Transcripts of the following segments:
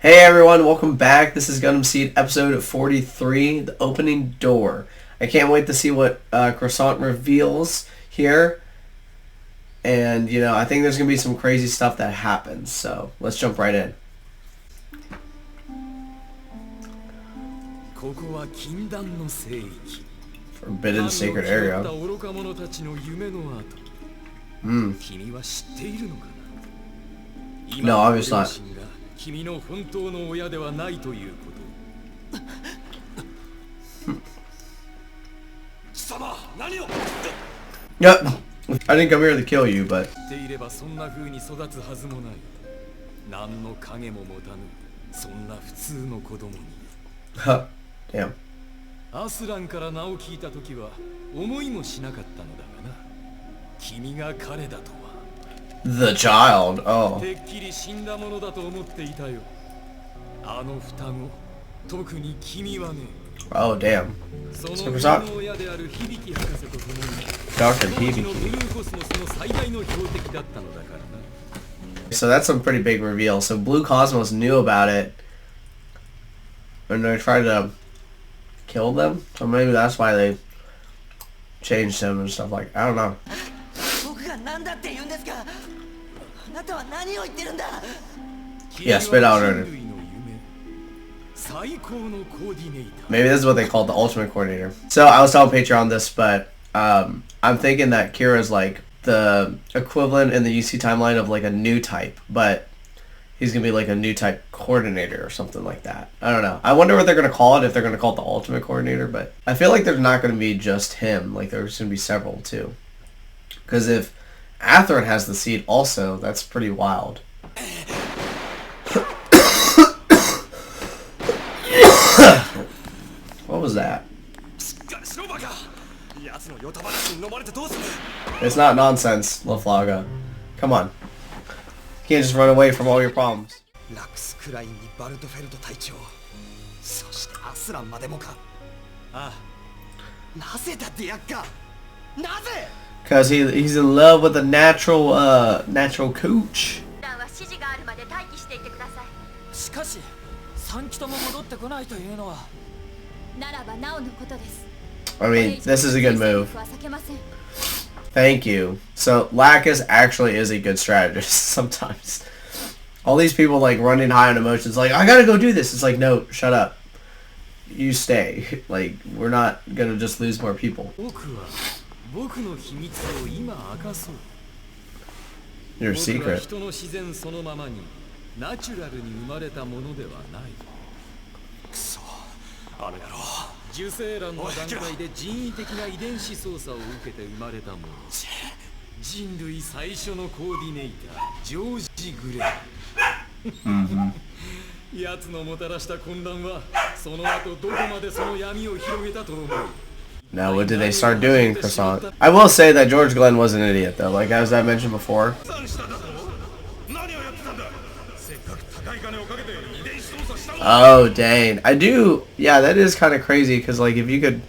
Hey everyone, welcome back. This is Gundam Seed episode 43, The Opening Door. I can't wait to see what Croissant reveals here. And, I think there's going to be some crazy stuff that happens. So, let's jump right in. Forbidden Sacred Area. No, obviously not. 君の本当の親ではないということ。貴様、何を? Yep. I didn't come here to kill you, but していればそんな風に育つはずもない。何の影も持たぬ。そんな普通の子供に。Damn. アスランから名を聞いた時は思いもしなかったのだがな。君が彼だとは。 The child. Oh. てっきり死んだものだと思っていたよ。あの双子、特に君はね。Oh, damn. その親である響博士と共に Dr. Hibiki. のブルーコスモスの最大の標的だったのだからな。 So that's a pretty big reveal. So Blue Cosmos knew about it, and they tried to kill them. So maybe that's why they changed him and stuff like. I don't know. Yeah, spit out already. Maybe this is what they call the ultimate coordinator. So I was telling Patreon this, but I'm thinking that Kira's like the equivalent in the UC timeline of like a new type, but he's gonna be like a new type coordinator or something like that. I don't know. I wonder what they're gonna call it, if they're gonna call it the ultimate coordinator, but I feel like there's not gonna be just him. Like there's gonna be several too. Because if Atherin has the seed also, that's pretty wild. What was that? It's not nonsense, Flaga. Come on. You can't just run away from all your problems. Because he's in love with a natural coach. I mean, this is a good move. Thank you. So, Lacus actually is a good strategist sometimes. All these people, like, running high on emotions, like, I gotta go do this. It's like, no, shut up. You stay. Like, we're not gonna just lose more people. Your secret. Now what did they start doing, Croissant? I will say that George Glenn was an idiot though, like as I mentioned before. Oh dang. I do, yeah, that is kind of crazy because like if you could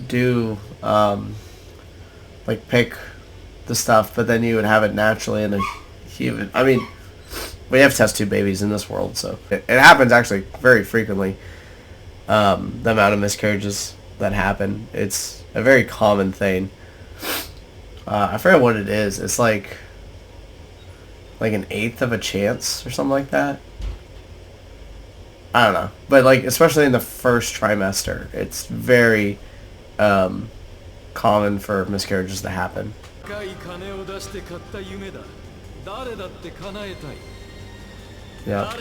do like pick the stuff but then you would have it naturally in a human. I mean, we have test tube babies in this world, so it happens actually very frequently. The amount of miscarriages that happen, it's a very common thing. I forget what it is. It's like an 1/8 of a chance or something like that. I don't know, but like especially in the first trimester, it's very common for miscarriages to happen. Yeah.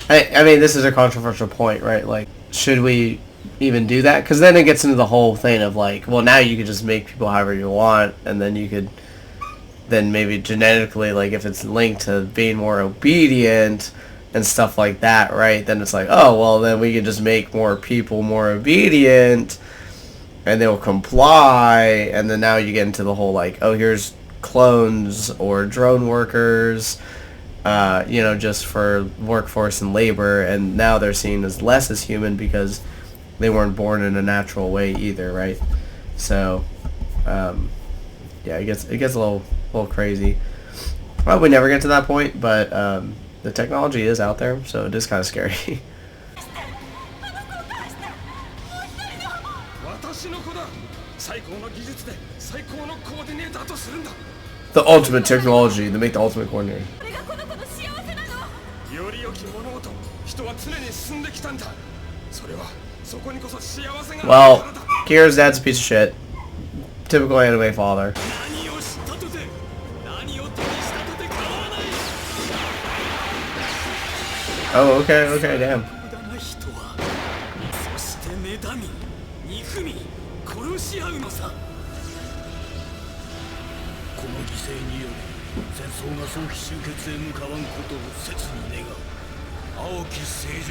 I mean, this is a controversial point, right? Like, should we even do that? Because then it gets into the whole thing of like, well, now you could just make people however you want, and then you could then maybe genetically, like if it's linked to being more obedient and stuff like that, right? Then it's like, oh, well, then we can just make more people more obedient and they'll comply. And then now you get into the whole like, oh, here's clones or drone workers, just for workforce and labor. And now they're seen as less as human because they weren't born in a natural way either, right? So, it gets a little crazy. Probably never get to that point, but the technology is out there, so it is kind of scary. The ultimate technology, they make the ultimate coordinator. Well, Kira's dad's a piece of shit. Typical anime father. Oh, okay, damn.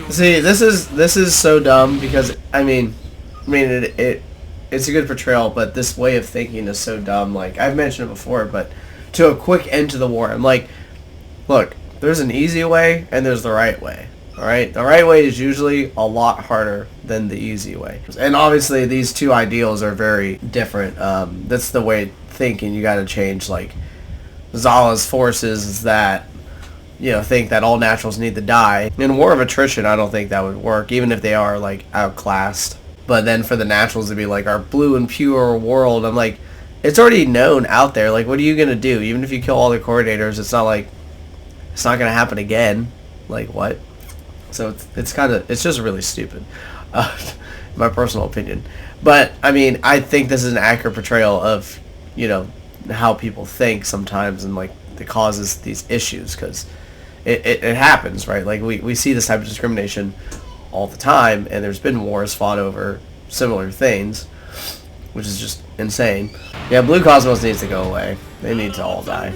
See, this is so dumb because it's a good portrayal, but this way of thinking is so dumb. Like I've mentioned it before, but to a quick end to the war, I'm like, look, there's an easy way and there's the right way. All right, the right way is usually a lot harder than the easy way, and obviously these two ideals are very different. That's the way thinking. You got to change. Like Zala's forces is that think that all naturals need to die. In war of attrition, I don't think that would work, even if they are like outclassed. But then for the naturals to be like our blue and pure world, I'm like, it's already known out there. Like, what are you gonna do? Even if you kill all the coordinators, it's not gonna happen again. Like what? So it's just really stupid, my personal opinion. But I think this is an accurate portrayal of how people think sometimes, and like it causes these issues because it happens, right? Like we see this type of discrimination all the time, and there's been wars fought over similar things, which is just insane. Yeah, Blue Cosmos needs to go away. They need to all die.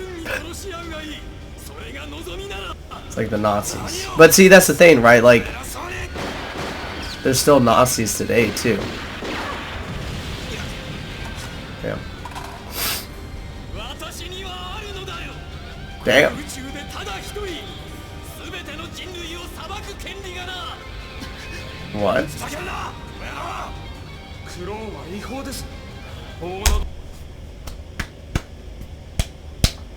It's like the Nazis. But see, that's the thing, right? Like, there's still Nazis today, too. Damn. Damn. What?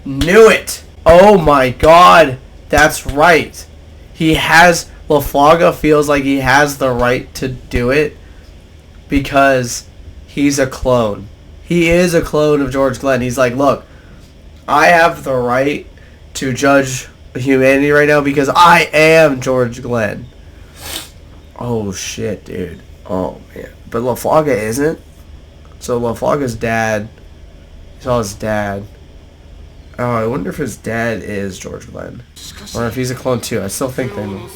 Knew it! Oh my god! That's right. Flaga feels like he has the right to do it because he's a clone. He is a clone of George Glenn. He's like, look, I have the right to judge humanity right now because I am George Glenn. Oh shit, dude. Oh man. But Flaga isn't. So Flaga's dad, he saw his dad. Oh, I wonder if his dad is George Glenn. Or if he's a clone too. I still think they know.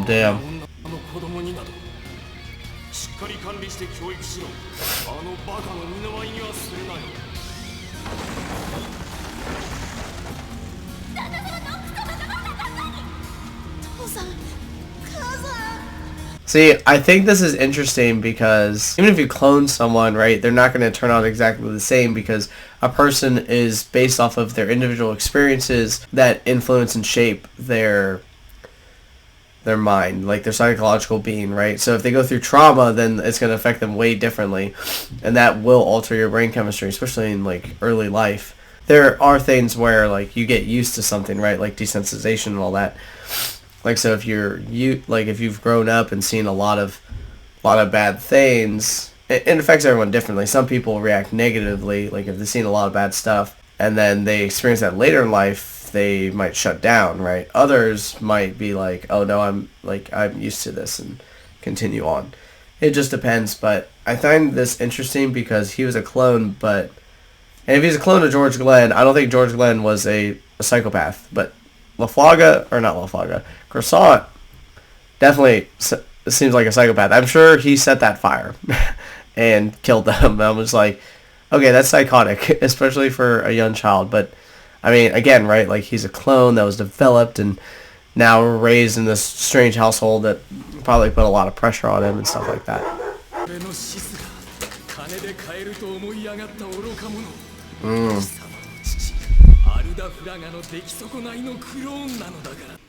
Damn. See, I think this is interesting because even if you clone someone, right, they're not going to turn out exactly the same because a person is based off of their individual experiences that influence and shape their mind, like their psychological being, right? So if they go through trauma, then it's going to affect them way differently, and that will alter your brain chemistry, especially in like early life. There are things where like you get used to something, right, like desensitization and all that. Like, so if if you've grown up and seen a lot of bad things, it affects everyone differently. Some people react negatively, like if they've seen a lot of bad stuff, and then they experience that later in life, they might shut down, right? Others might be like, oh no, I'm used to this and continue on. It just depends, but I find this interesting because he was a clone, and if he's a clone of George Glenn, I don't think George Glenn was a psychopath, but Croissant definitely seems like a psychopath. I'm sure he set that fire and killed them. I was like, okay, that's psychotic, especially for a young child. But I mean, again, right? Like, he's a clone that was developed and now raised in this strange household that probably put a lot of pressure on him and stuff like that.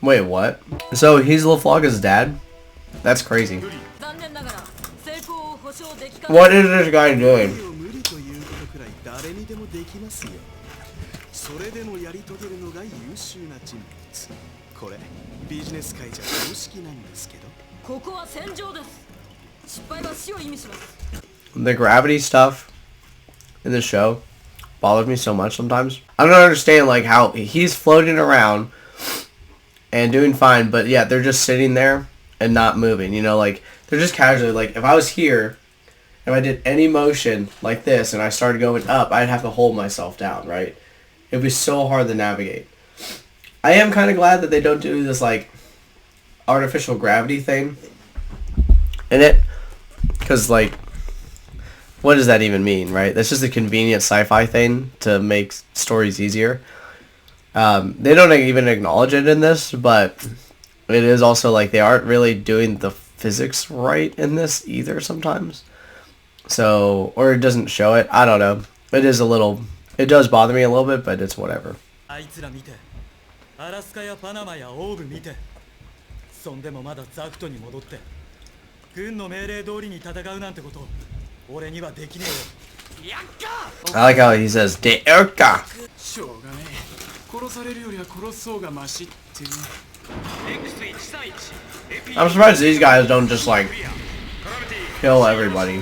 Wait, what? So he's Flaga's dad? That's crazy. What is this guy doing? The gravity stuff in the show bothers me so much sometimes. I don't understand like how he's floating around and doing fine, but yeah, they're just sitting there and not moving, you know, like they're just casually, like if I was here, if I did any motion like this and I started going up, I'd have to hold myself down, right? It'd be so hard to navigate. I am kind of glad that they don't do this like artificial gravity thing in it, because like, what does that even mean, right? That's just a convenient sci-fi thing to make stories easier. They don't even acknowledge it in this, but it is also like they aren't really doing the physics right in this either sometimes. So, or it doesn't show it. I don't know. It does bother me a little bit, but it's whatever. I like how he says de Erka. I'm surprised these guys don't just like kill everybody.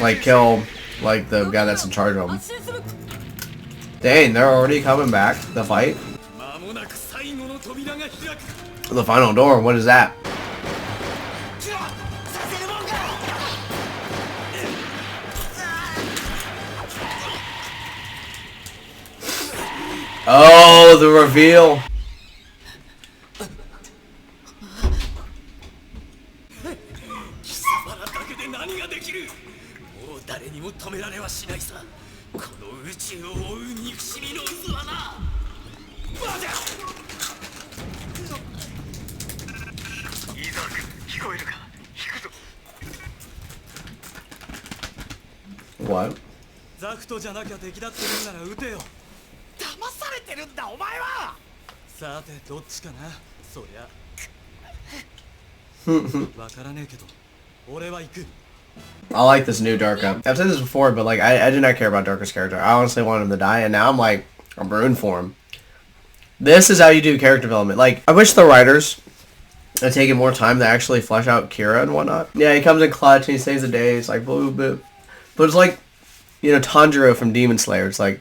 Like kill like the guy that's in charge of them. Dang, they're already coming back. The fight. The final door. What is that? Oh, the reveal. What? I like this new Darka. I've said this before, but like I did not care about Darka's character. I honestly wanted him to die, and now I'm rooting for him. This is how you do character development. Like, I wish the writers had taken more time to actually flesh out Kira and whatnot. Yeah, he comes in clutch and he saves the day. It's like boo boo. But it's like, you know, Tanjiro from Demon Slayer. It's like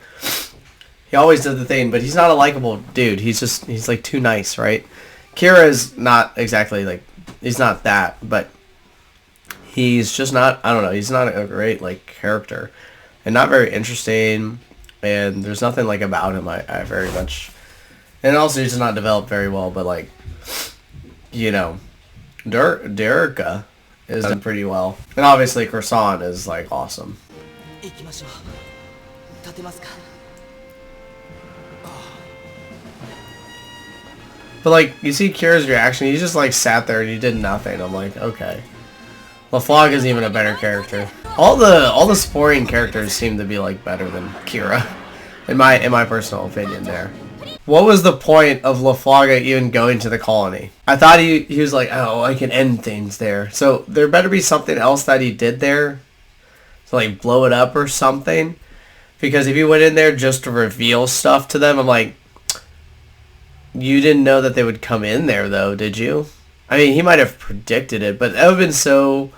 he always does the thing, but he's not a likable dude. He's like too nice, right? Kira is not exactly like, he's not that, but he's just not, I don't know, he's not a great like character and not very interesting, and there's nothing like about him I very much, and also he's just not developed very well. But like, you know, Dereka is done pretty well, and obviously Croissant is like awesome. But like, you see Kira's reaction, he just like sat there and he did nothing. I'm like, okay. Flaga is even a better character. All the supporting characters seem to be like better than Kira, in my personal opinion there. What was the point of Flaga even going to the colony? I thought he was like, oh, I can end things there. So there better be something else that he did there to like blow it up or something. Because if he went in there just to reveal stuff to them, I'm like, you didn't know that they would come in there though, did you? I mean, he might have predicted it, but that would have been so...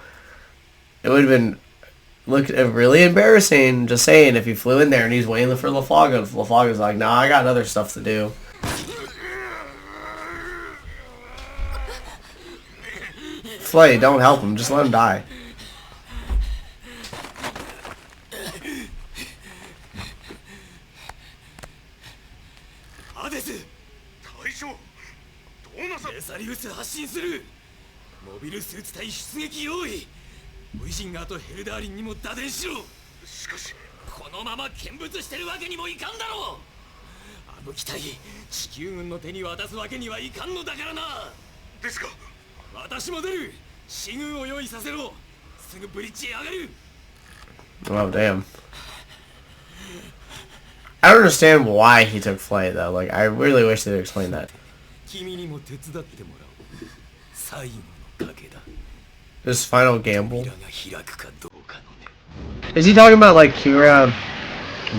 It would have been look really embarrassing. Just saying, if he flew in there and he's waiting for Flaga, Flaga's like, nah, I got other stuff to do. Flay, don't help him. Just let him die. Oh, damn. I don't understand why he took Flay, though. Like, I really wish they'd explain that. This final gamble. Is he talking about, like, Kira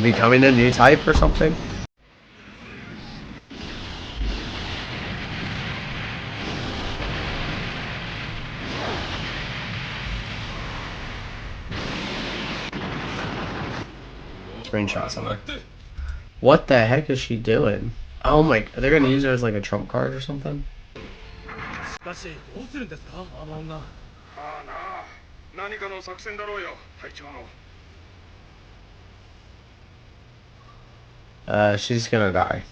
becoming a new type or something? Screenshot somewhere. What the heck is she doing? Oh my, they're gonna use her as like a trump card or something? She's gonna die.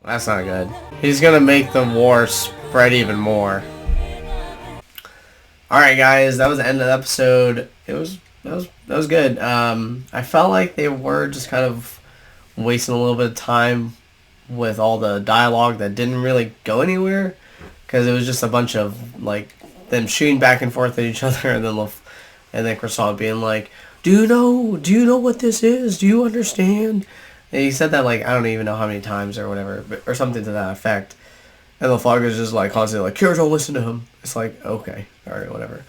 That's not good. He's gonna make the war spread even more. Alright guys, that was the end of the episode. That was good. I felt like they were just kind of wasting a little bit of time with all the dialogue that didn't really go anywhere, because it was just a bunch of like them shooting back and forth at each other, and then Croissant being like, do you know what this is? Do you understand? And he said that like I don't even know how many times or whatever, or something to that effect. And the Flaga's just like constantly like, Kira, don't listen to him. It's like, okay, alright, whatever.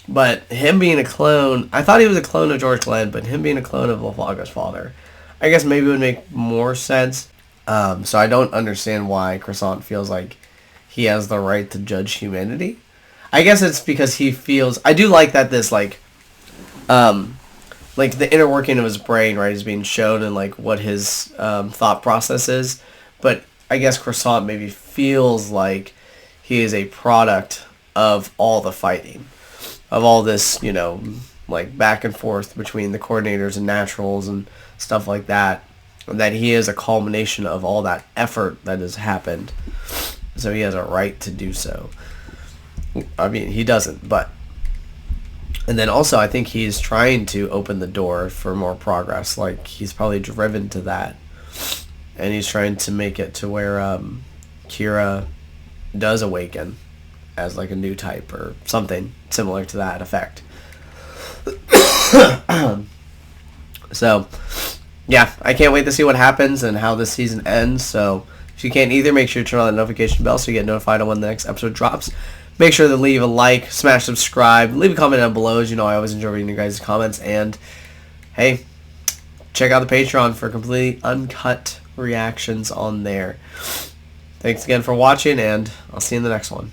But him being a clone, I thought he was a clone of George Glenn, but him being a clone of Flaga's father, I guess maybe it would make more sense. So I don't understand why Croissant feels like he has the right to judge humanity. I guess it's because he feels... I do like that this, like the inner working of his brain, right, is being shown, and, like, what his thought process is. But I guess Croissant maybe feels like he is a product of all the fighting. Of all this, you know, like, back and forth between the coordinators and naturals and stuff like that. And that he is a culmination of all that effort that has happened. So he has a right to do so. I mean, he doesn't, but... And then also, I think he's trying to open the door for more progress. Like, he's probably driven to that. And he's trying to make it to where Kira does awaken as, like, a new type or something similar to that effect. So, yeah, I can't wait to see what happens and how this season ends. So, if you can, either make sure to turn on the notification bell so you get notified on when the next episode drops. Make sure to leave a like, smash subscribe, leave a comment down below. As you know, I always enjoy reading your guys' comments. And, hey, check out the Patreon for completely uncut reactions on there. Thanks again for watching, and I'll see you in the next one.